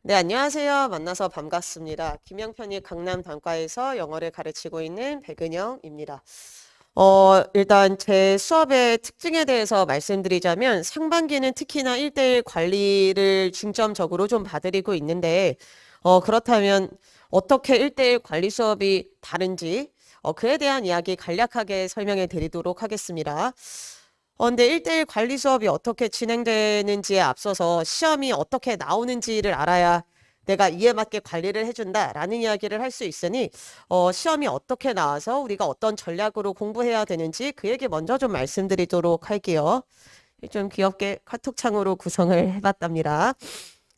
네, 안녕하세요. 만나서 반갑습니다. 김영편이 강남 단과에서 영어를 가르치고 있는 백은영입니다. 일단 제 수업의 특징에 대해서 말씀드리자면 상반기는 특히나 1대1 관리를 중점적으로 좀 봐드리고 있는데, 그렇다면 어떻게 1대1 관리 수업이 다른지, 그에 대한 이야기 간략하게 설명해 드리도록 하겠습니다. 근데 1대1 관리 수업이 어떻게 진행되는지에 앞서서 시험이 어떻게 나오는지를 알아야 내가 이에 맞게 관리를 해준다라는 이야기를 할 수 있으니, 시험이 어떻게 나와서 우리가 어떤 전략으로 공부해야 되는지 그 얘기 먼저 좀 말씀드리도록 할게요. 좀 귀엽게 카톡창으로 구성을 해봤답니다.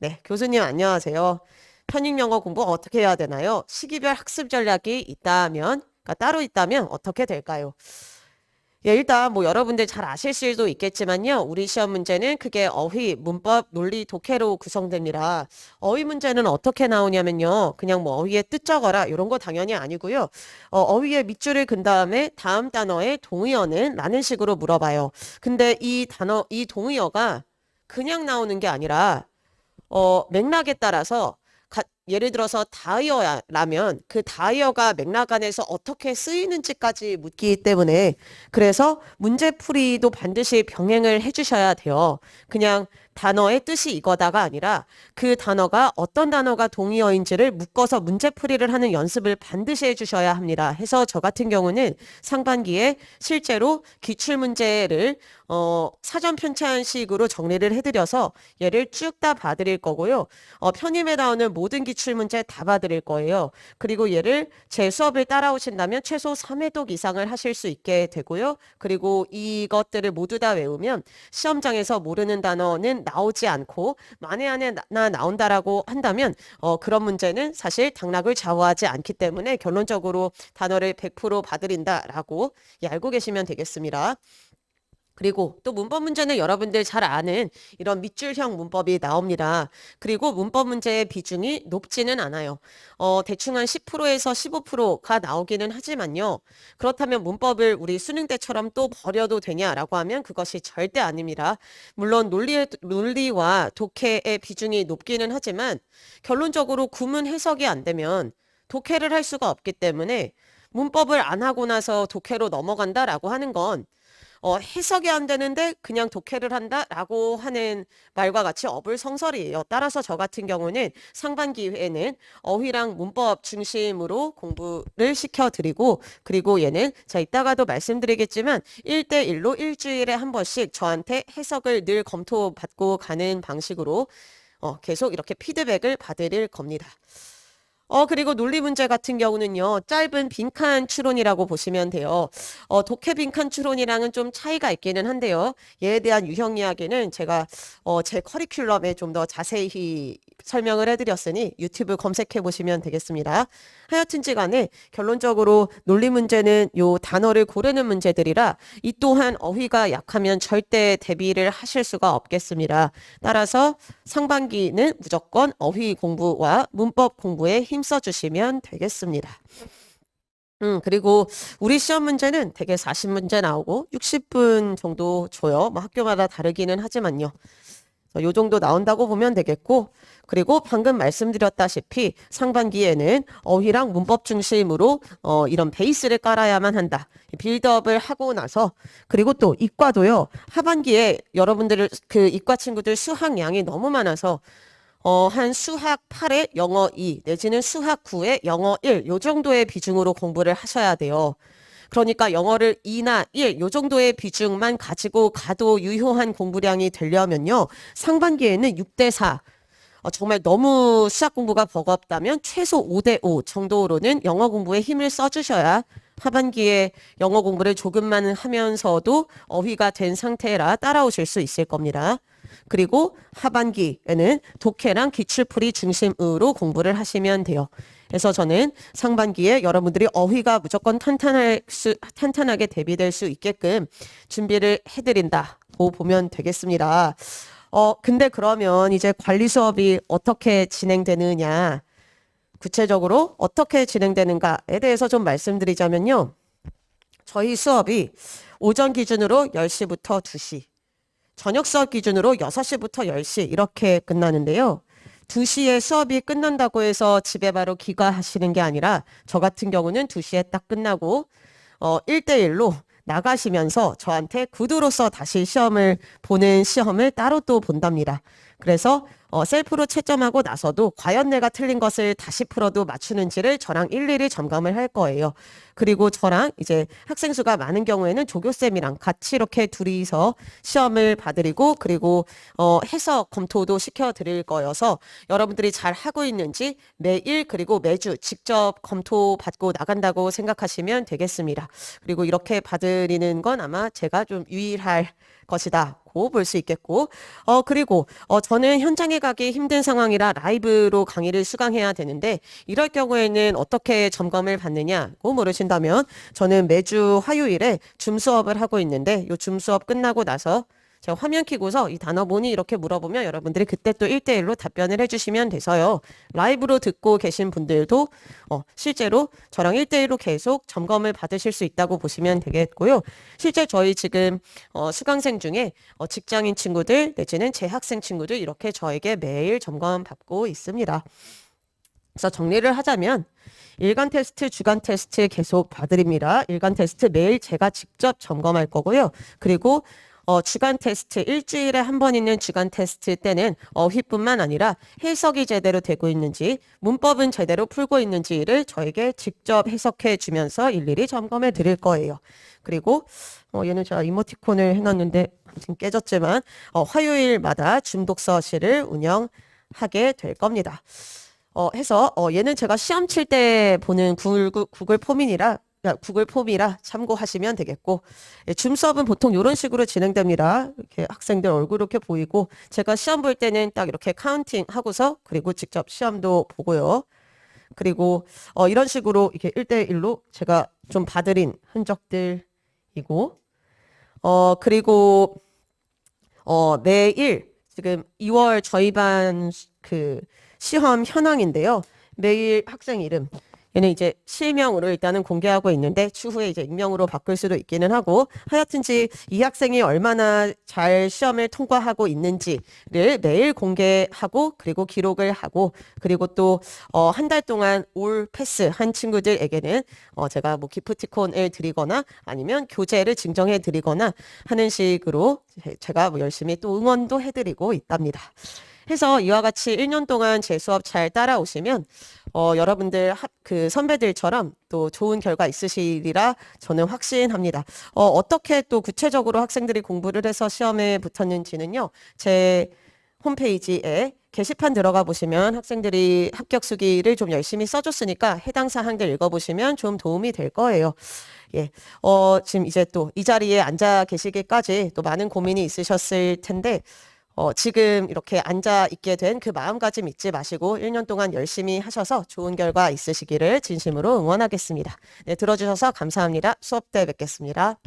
네, 교수님 안녕하세요. 편익 영어 공부 어떻게 해야 되나요? 시기별 학습 전략이 있다면, 그러니까 따로 있다면 어떻게 될까요? 예, 일단 뭐 여러분들 잘 아실 수도 있겠지만요. 우리 시험 문제는 크게 어휘, 문법, 논리, 독해로 구성됩니다. 어휘 문제는 어떻게 나오냐면요. 그냥 뭐 어휘의 뜻 적어라 이런 거 당연히 아니고요. 어휘의 밑줄을 근 다음에 다음 단어의 동의어는 라는 식으로 물어봐요. 근데 이 단어, 이 동의어가 그냥 나오는 게 아니라 맥락에 따라서 예를 들어서 다이어라면 그 다이어가 맥락 안에서 어떻게 쓰이는지까지 묻기 때문에 그래서 문제풀이도 반드시 병행을 해주셔야 돼요. 그냥 단어의 뜻이 이거다가 아니라 그 단어가 어떤 단어가 동의어인지를 묶어서 문제풀이를 하는 연습을 반드시 해주셔야 합니다. 해서 저 같은 경우는 상반기에 실제로 기출문제를 사전 편찬식으로 정리를 해드려서 얘를 쭉 다 봐드릴 거고요. 편입에 나오는 모든 기출문제 다 봐드릴 거예요. 그리고 얘를 제 수업을 따라오신다면 최소 3회독 이상을 하실 수 있게 되고요. 그리고 이것들을 모두 다 외우면 시험장에서 모르는 단어는 나오지 않고 만에 하나 나온다라고 한다면 그런 문제는 사실 당락을 좌우하지 않기 때문에 결론적으로 단어를 100% 봐드린다라고 알고 계시면 되겠습니다. 그리고 또 문법 문제는 여러분들 잘 아는 이런 밑줄형 문법이 나옵니다. 그리고 문법 문제의 비중이 높지는 않아요. 대충 한 10%에서 15%가 나오기는 하지만요. 그렇다면 문법을 우리 수능 때처럼 또 버려도 되냐라고 하면 그것이 절대 아닙니다. 물론 논리와 독해의 비중이 높기는 하지만 결론적으로 구문 해석이 안 되면 독해를 할 수가 없기 때문에 문법을 안 하고 나서 독해로 넘어간다라고 하는 건 해석이 안 되는데 그냥 독해를 한다라고 하는 말과 같이 어불성설이에요. 따라서 저 같은 경우는 상반기에는 어휘랑 문법 중심으로 공부를 시켜드리고 그리고 얘는 자 이따가도 말씀드리겠지만 1대1로 일주일에 한 번씩 저한테 해석을 늘 검토받고 가는 방식으로 계속 이렇게 피드백을 받을 겁니다. 그리고 논리 문제 같은 경우는요, 짧은 빈칸 추론이라고 보시면 돼요. 독해 빈칸 추론이랑은 좀 차이가 있기는 한데요. 얘에 대한 유형 이야기는 제가, 제 커리큘럼에 좀 더 자세히 설명을 해드렸으니 유튜브 검색해 보시면 되겠습니다. 하여튼지 간에 결론적으로 논리 문제는 요 단어를 고르는 문제들이라 이 또한 어휘가 약하면 절대 대비를 하실 수가 없겠습니다. 따라서 상반기는 무조건 어휘 공부와 문법 공부에 힘써 주시면 되겠습니다. 그리고 우리 시험 문제는 대개 40문제 나오고 60분 정도 줘요. 뭐 학교마다 다르기는 하지만요. 요 정도 나온다고 보면 되겠고, 그리고 방금 말씀드렸다시피 상반기에는 어휘랑 문법 중심으로 이런 베이스를 깔아야만 한다. 빌드업을 하고 나서, 그리고 또 이과도요. 하반기에 여러분들 그 이과 친구들 수학 양이 너무 많아서 한 수학 8에 영어 2 내지는 수학 9에 영어 1 요 정도의 비중으로 공부를 하셔야 돼요. 그러니까 영어를 2나 1, 요 정도의 비중만 가지고 가도 유효한 공부량이 되려면요. 상반기에는 6대 4. 정말 너무 수학 공부가 버겁다면 최소 5대 5 정도로는 영어 공부에 힘을 써주셔야 하반기에 영어 공부를 조금만 하면서도 어휘가 된 상태라 따라오실 수 있을 겁니다. 그리고 하반기에는 독해랑 기출풀이 중심으로 공부를 하시면 돼요. 그래서 저는 상반기에 여러분들이 어휘가 무조건 탄탄하게 대비될 수 있게끔 준비를 해드린다고 보면 되겠습니다. 근데 그러면 이제 관리 수업이 어떻게 진행되느냐, 구체적으로 어떻게 진행되는가에 대해서 좀 말씀드리자면요. 저희 수업이 오전 기준으로 10시부터 2시, 저녁 수업 기준으로 6시부터 10시 이렇게 끝나는데요. 2시에 수업이 끝난다고 해서 집에 바로 귀가하시는 게 아니라 저 같은 경우는 2시에 딱 끝나고 1대1로 나가시면서 저한테 구두로서 다시 시험을 보는 시험을 따로 또 본답니다. 그래서 셀프로 채점하고 나서도 과연 내가 틀린 것을 다시 풀어도 맞추는지를 저랑 일일이 점검을 할 거예요. 그리고 저랑 이제 학생 수가 많은 경우에는 조교쌤이랑 같이 이렇게 둘이서 시험을 봐드리고 그리고 해석 검토도 시켜드릴 거여서 여러분들이 잘 하고 있는지 매일 그리고 매주 직접 검토 받고 나간다고 생각하시면 되겠습니다. 그리고 이렇게 봐드리는 건 아마 제가 좀 유일할 것이다. 고 볼 수 있겠고, 그리고, 저는 현장에 가기 힘든 상황이라 라이브로 강의를 수강해야 되는데, 이럴 경우에는 어떻게 점검을 받느냐고 물으신다면, 저는 매주 화요일에 줌 수업을 하고 있는데, 이 줌 수업 끝나고 나서 제가 화면 켜고서 이 단어 뭐니 이렇게 물어보면 여러분들이 그때 또 1대1로 답변을 해주시면 돼서요. 라이브로 듣고 계신 분들도 실제로 저랑 1대1로 계속 점검을 받으실 수 있다고 보시면 되겠고요. 실제 저희 지금 수강생 중에 직장인 친구들 내지는 재학생 친구들 이렇게 저에게 매일 점검 받고 있습니다. 그래서 정리를 하자면 일간 테스트, 주간 테스트 계속 봐드립니다. 일간 테스트 매일 제가 직접 점검할 거고요. 그리고 주간 테스트, 일주일에 한 번 있는 주간 테스트 때는 어휘뿐만 아니라 해석이 제대로 되고 있는지, 문법은 제대로 풀고 있는지를 저에게 직접 해석해 주면서 일일이 점검해 드릴 거예요. 그리고 얘는 제가 이모티콘을 해놨는데 지금 깨졌지만 화요일마다 중독서실을 운영하게 될 겁니다. 해서 얘는 제가 시험 칠 때 보는 구글 폼이라 참고하시면 되겠고, 예, 줌 수업은 보통 이런 식으로 진행됩니다. 이렇게 학생들 얼굴 이렇게 보이고, 제가 시험 볼 때는 딱 이렇게 카운팅 하고서, 그리고 직접 시험도 보고요. 그리고, 이런 식으로 이렇게 1대1로 제가 좀 봐드린 흔적들이고, 그리고, 매일, 지금 2월 저희 반 그 시험 현황인데요. 매일 학생 이름, 얘는 이제 실명으로 일단은 공개하고 있는데 추후에 이제 익명으로 바꿀 수도 있기는 하고 하여튼지 이 학생이 얼마나 잘 시험을 통과하고 있는지를 매일 공개하고 그리고 기록을 하고 그리고 또 한 달 동안 올 패스 한 친구들에게는 제가 뭐 기프티콘을 드리거나 아니면 교재를 증정해 드리거나 하는 식으로 제가 뭐 열심히 또 응원도 해드리고 있답니다. 해서 이와 같이 1년 동안 제 수업 잘 따라오시면 여러분들 그 선배들처럼 또 좋은 결과 있으시리라 저는 확신합니다. 어떻게 또 구체적으로 학생들이 공부를 해서 시험에 붙었는지는요. 제 홈페이지에 게시판 들어가 보시면 학생들이 합격 수기를 좀 열심히 써줬으니까 해당 사항들 읽어보시면 좀 도움이 될 거예요. 예, 지금 이제 또 이 자리에 앉아 계시기까지 또 많은 고민이 있으셨을 텐데 지금 이렇게 앉아 있게 된 그 마음가짐 잊지 마시고 1년 동안 열심히 하셔서 좋은 결과 있으시기를 진심으로 응원하겠습니다. 네, 들어주셔서 감사합니다. 수업 때 뵙겠습니다.